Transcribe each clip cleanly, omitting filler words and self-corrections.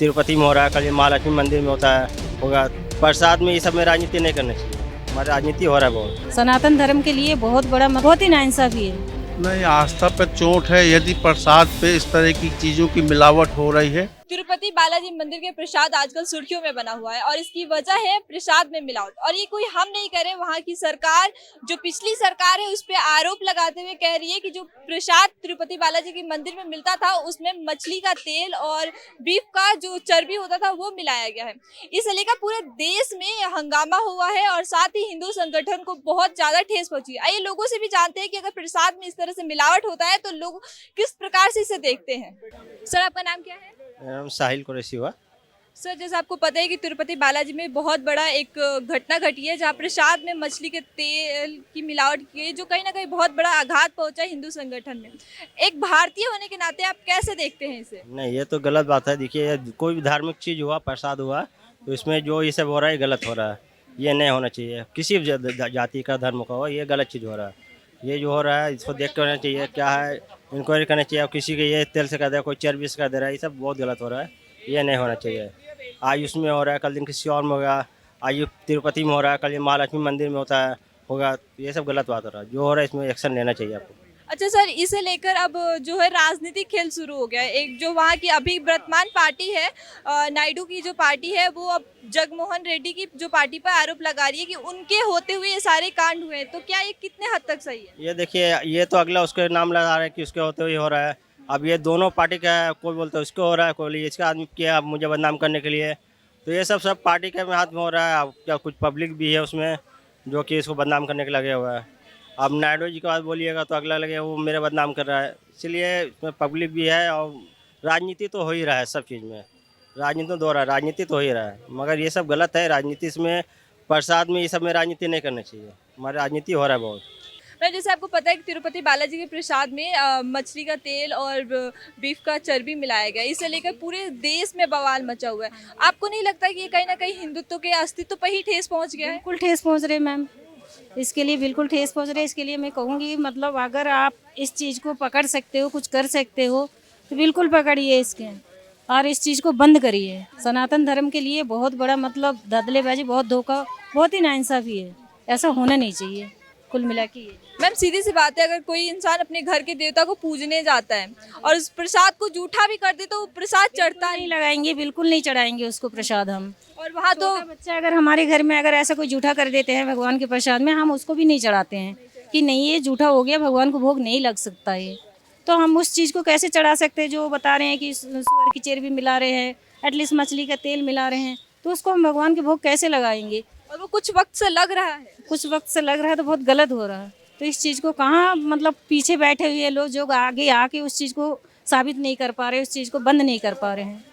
तिरुपति में हो रहा है, कल ये महालक्ष्मी मंदिर में होता है, होगा। प्रसाद में ये सब में राजनीति नहीं करनी चाहिए। हमारी राजनीति हो रहा है बहुत। सनातन धर्म के लिए बहुत ही नाइंसाफी है। नहीं, आस्था पे चोट है यदि प्रसाद पे इस तरह की चीजों की मिलावट हो रही है। तिरुपति बालाजी मंदिर के प्रसाद आजकल सुर्खियों में बना हुआ है और इसकी वजह है प्रसाद में मिलावट। और ये कोई हम नहीं कह रहे, वहाँ की सरकार, जो पिछली सरकार है, उस पर आरोप लगाते हुए कह रही है कि जो प्रसाद तिरुपति बालाजी के मंदिर में मिलता था उसमें मछली का तेल और बीफ का जो चर्बी होता था वो मिलाया गया है। इसे लेकर पूरे देश में हंगामा हुआ है और साथ ही हिंदू संगठन को बहुत ज्यादा ठेस पहुंची है। आइए लोगों से भी जानते हैं कि अगर प्रसाद में इस तरह से मिलावट होता है तो लोग किस प्रकार से इसे देखते हैं। सर, आपका नाम क्या है? मेरा नाम साहिल कुरैशी हुआ। सर, जैसे आपको पता है कि तिरुपति बालाजी में बहुत बड़ा एक घटना घटी है जहाँ प्रसाद में मछली के तेल की मिलावट की है, जो कहीं ना कहीं बहुत बड़ा आघात पहुंचा है हिंदू संगठन में। एक भारतीय होने के नाते आप कैसे देखते हैं इसे? नहीं, ये तो गलत बात है। देखिए, कोई भी धार्मिक चीज़ हुआ, प्रसाद हुआ, तो इसमें जो ये सब हो रहा है गलत हो रहा है। ये नहीं होना चाहिए, किसी भी जाति का, धर्म का हो, ये गलत चीज़ हो रहा है। ये जो हो रहा है इसको देख कर होना चाहिए, क्या है, इंक्वायरी करना चाहिए। किसी के ये तेल से कर दे रहा है, कोई चर्बी से कर दे रहा है, ये सब बहुत गलत हो रहा है। ये नहीं होना चाहिए। आज उसमें हो रहा है, कल दिन किसी और में होगा। आज ये तिरुपति में हो रहा है, कल ये महालक्ष्मी मंदिर में होता है, होगा। ये सब गलत बात हो रहा है। जो हो रहा है इसमें एक्शन लेना चाहिए आपको। अच्छा सर, इसे लेकर अब जो है राजनीतिक खेल शुरू हो गया है। एक जो वहाँ की अभी वर्तमान पार्टी है, नायडू की जो पार्टी है, वो अब जगनमोहन रेड्डी की जो पार्टी पर आरोप लगा रही है कि उनके होते हुए ये सारे कांड हुए हैं। तो क्या ये कितने हद तक सही है? ये देखिए, ये तो अगला उसके नाम लगा रहा है कि उसके होते हुए हो रहा है। अब ये दोनों पार्टी का है, कोई बोलता है उसको हो रहा है, कोई इसका आदमी किया अब मुझे बदनाम करने के लिए। तो ये सब पार्टी के हाथ में हो रहा है। अब क्या कुछ पब्लिक भी है उसमें जो कि इसको बदनाम करने के लगे हुआ है। अब नायडू जी की बात बोलिएगा तो अगला लगे वो मेरे बदनाम कर रहा है। इसलिए इसमें पब्लिक भी है और राजनीति तो हो ही रहा है सब चीज़ में। राजनीति तो हो रहा है, राजनीति तो हो ही रहा है, मगर ये सब गलत है। राजनीति इसमें, प्रसाद में, ये सब में राजनीति नहीं करनी चाहिए। हमारी राजनीति हो रहा है बहुत। मैं जैसे आपको पता है कि तिरुपति बालाजी के प्रसाद में मछली का तेल और बीफ का चर्बी मिलाया गया है। इसे लेकर पूरे देश में बवाल मचा हुआ है। आपको नहीं लगता कि ये कहीं ना कहीं हिंदुत्व के अस्तित्व पर ही ठेस पहुंच गया है? बिल्कुल ठेस पहुंच रहे मैम, इसके लिए बिल्कुल ठेस पहुंच रहे। इसके लिए मैं कहूँगी, मतलब अगर आप इस चीज़ को पकड़ सकते हो, कुछ कर सकते हो, तो बिल्कुल पकड़िए इसके और इस चीज़ को बंद करिए। सनातन धर्म के लिए बहुत बड़ा, मतलब धड़ल्लेबाजी, बहुत धोखा, बहुत ही नाइंसाफी है। ऐसा होना नहीं चाहिए। कुल मिला के ये मैम, सीधी सी बात है, अगर कोई इंसान अपने घर के देवता को पूजने जाता है और उस प्रसाद को जूठा भी कर दे तो वो प्रसाद चढ़ता नहीं लगाएंगे, बिल्कुल नहीं चढ़ाएंगे उसको प्रसाद हम। और वहाँ तो छोटा बच्चा अगर हमारे घर में अगर ऐसा कोई जूठा कर देते हैं भगवान के प्रसाद में, हम उसको भी नहीं चढ़ाते हैं कि नहीं ये जूठा हो गया, भगवान को भोग नहीं लग सकता ये। तो हम उस चीज़ को कैसे चढ़ा सकते हैं जो बता रहे हैं कि सूअर की चर्बी मिला रहे हैं, एटलीस्ट मछली का तेल मिला रहे हैं, तो उसको हम भगवान के भोग कैसे लगाएंगे? और वो कुछ वक्त से लग रहा है। कुछ वक्त से लग रहा है तो बहुत गलत हो रहा है। तो इस चीज़ को कहाँ, मतलब पीछे बैठे हुए लोग जो आगे आके उस चीज़ को साबित नहीं कर पा रहे, उस चीज़ को बंद नहीं कर पा रहे हैं,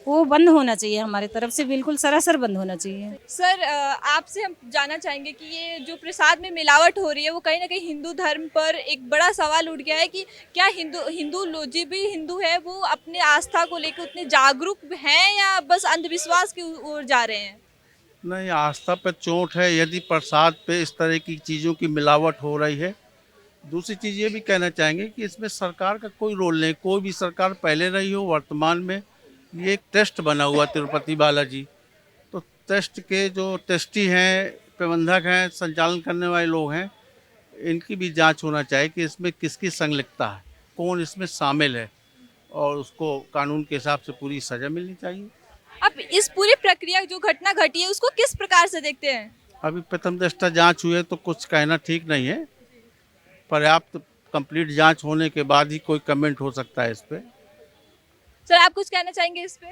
वो बंद होना चाहिए हमारे तरफ से, बिल्कुल सरासर बंद होना चाहिए। सर, आपसे हम जानना चाहेंगे कि ये जो प्रसाद में मिलावट हो रही है वो कहीं ना कहीं हिंदू धर्म पर एक बड़ा सवाल उठ गया है कि क्या हिंदू लोग जो भी हिंदू है वो अपने आस्था को लेकर उतने जागरूक हैं या बस अंधविश्वास की ओर जा रहे हैं? नहीं, आस्था पे चोट है यदि प्रसाद पे इस तरह की चीज़ों की मिलावट हो रही है। दूसरी चीज़ ये भी कहना चाहेंगे कि इसमें सरकार का कोई रोल नहीं। कोई भी सरकार पहले रही हो, वर्तमान में ये एक टेस्ट बना हुआ तिरुपति बालाजी। तो टेस्ट के जो टेस्टी हैं, प्रबंधक हैं, संचालन करने वाले लोग हैं, इनकी भी जांच होना चाहिए कि इसमें किसकी संलिप्तता है, कौन इसमें शामिल है, और उसको कानून के हिसाब से पूरी सज़ा मिलनी चाहिए। अब इस पूरी प्रक्रिया जो घटना घटी है उसको किस प्रकार से देखते हैं? अभी प्रथम दृष्टया जांच हुई है तो कुछ कहना ठीक नहीं है। पर्याप्त कंप्लीट जांच होने के बाद ही कोई कमेंट हो सकता है इस पे। सर, आप कुछ कहना चाहेंगे इस पे?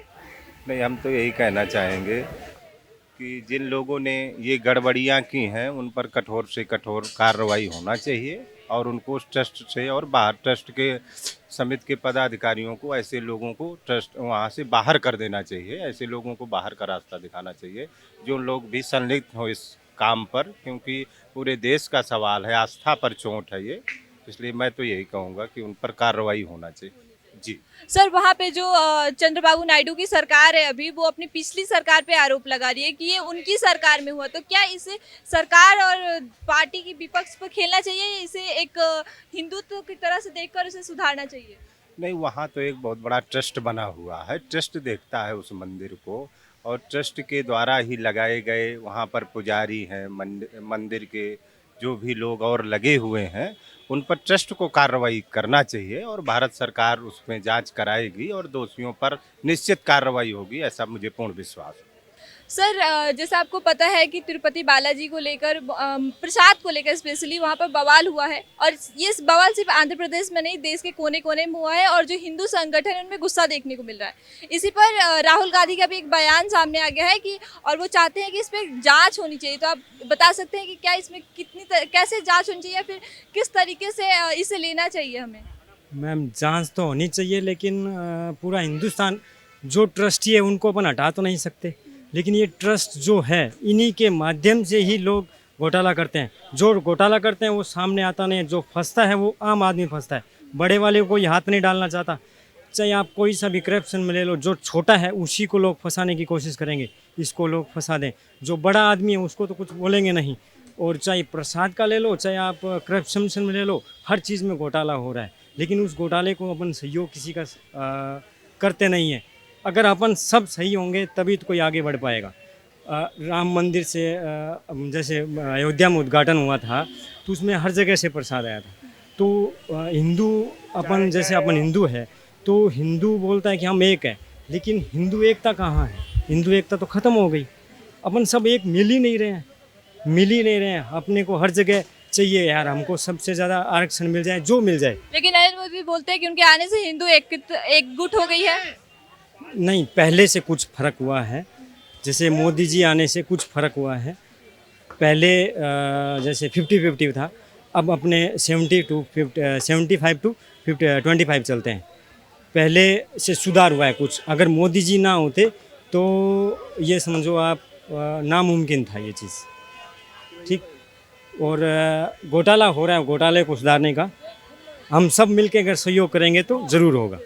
नहीं, हम तो यही कहना चाहेंगे कि जिन लोगों ने ये गड़बड़ियां की हैं उन पर कठोर से कठोर कार्रवाई होना चाहिए और उनको ट्रस्ट से और बाहर ट्रस्ट के समिति के पदाधिकारियों को ऐसे लोगों को ट्रस्ट वहाँ से बाहर कर देना चाहिए। ऐसे लोगों को बाहर का रास्ता दिखाना चाहिए जो लोग भी संलिप्त हो इस काम पर, क्योंकि पूरे देश का सवाल है, आस्था पर चोट है ये। इसलिए मैं तो यही कहूँगा कि उन पर कार्रवाई होना चाहिए। जी सर, वहाँ पे जो चंद्रबाबू नायडू की सरकार है अभी, वो अपनी पिछली सरकार पे आरोप लगा रही है कि ये उनकी सरकार में हुआ। तो क्या इसे सरकार और पार्टी की विपक्ष पर खेलना चाहिए या इसे एक हिंदुत्व की तरह से देखकर उसे सुधारना चाहिए? नहीं, वहाँ तो एक बहुत बड़ा ट्रस्ट बना हुआ है, ट्रस्ट देखता है उस मंदिर को, और ट्रस्ट के द्वारा ही लगाए गए वहाँ पर पुजारी हैं, मंदिर के जो भी लोग और लगे हुए हैं, उन पर ट्रस्ट को कार्रवाई करना चाहिए, और भारत सरकार उसमें जांच कराएगी और दोषियों पर निश्चित कार्रवाई होगी, ऐसा मुझे पूर्ण विश्वास है। सर जैसा आपको पता है कि तिरुपति बालाजी को लेकर प्रसाद को लेकर स्पेशली वहाँ पर बवाल हुआ है, और ये बवाल सिर्फ आंध्र प्रदेश में नहीं, देश के कोने कोने में हुआ है, और जो हिंदू संगठन है उनमें गुस्सा देखने को मिल रहा है। इसी पर राहुल गांधी का भी एक बयान सामने आ गया है कि, और वो चाहते हैं कि इस पर जाँच होनी चाहिए। तो आप बता सकते हैं कि क्या इसमें कैसे जाँच होनी चाहिए, या फिर किस तरीके से इसे लेना चाहिए हमें? मैम, जांच तो होनी चाहिए, लेकिन पूरा हिंदुस्तान जो ट्रस्टी है उनको अपन हटा तो नहीं सकते, लेकिन ये ट्रस्ट जो है इन्हीं के माध्यम से ही लोग घोटाला करते हैं। जो घोटाला करते हैं वो सामने आता नहीं है, जो फंसता है वो आम आदमी फंसता है, बड़े वाले को कोई हाथ नहीं डालना चाहता। चाहे आप कोई सा भी करप्शन में ले लो, जो छोटा है उसी को लोग फंसाने की कोशिश करेंगे, इसको लोग फंसा दें। जो बड़ा आदमी है उसको तो कुछ बोलेंगे नहीं। और चाहे प्रसाद का ले लो, चाहे आप करप्शन में ले लो, हर चीज़ में घोटाला हो रहा है, लेकिन उस घोटाले को अपन सहयोग किसी का करते नहीं है। अगर अपन सब सही होंगे तभी तो कोई आगे बढ़ पाएगा। राम मंदिर से जैसे अयोध्या में उद्घाटन हुआ था तो उसमें हर जगह से प्रसाद आया था। तो हिंदू अपन, जैसे अपन हिंदू है तो हिंदू बोलता है कि हम एक है, लेकिन हिंदू एकता कहाँ है? हिंदू एकता तो ख़त्म हो गई। अपन सब एक मिल ही नहीं रहे हैं। अपने को हर जगह चाहिए यार, हमको सबसे ज़्यादा आरक्षण मिल जाए, जो मिल जाए। लेकिन नरेंद्र मोदी बोलते हैं कि उनके आने से हिंदू एकजुट हो गई है। नहीं, पहले से कुछ फ़र्क हुआ है। जैसे मोदी जी आने से कुछ फ़र्क हुआ है। पहले जैसे 50-50 था, अब अपने 75 टू 25 चलते हैं। पहले से सुधार हुआ है कुछ। अगर मोदी जी ना होते तो ये समझो आप नामुमकिन था ये चीज़, ठीक। और घोटाला हो रहा है, घोटाले को सुधारने का हम सब मिलके अगर सहयोग करेंगे तो ज़रूर होगा।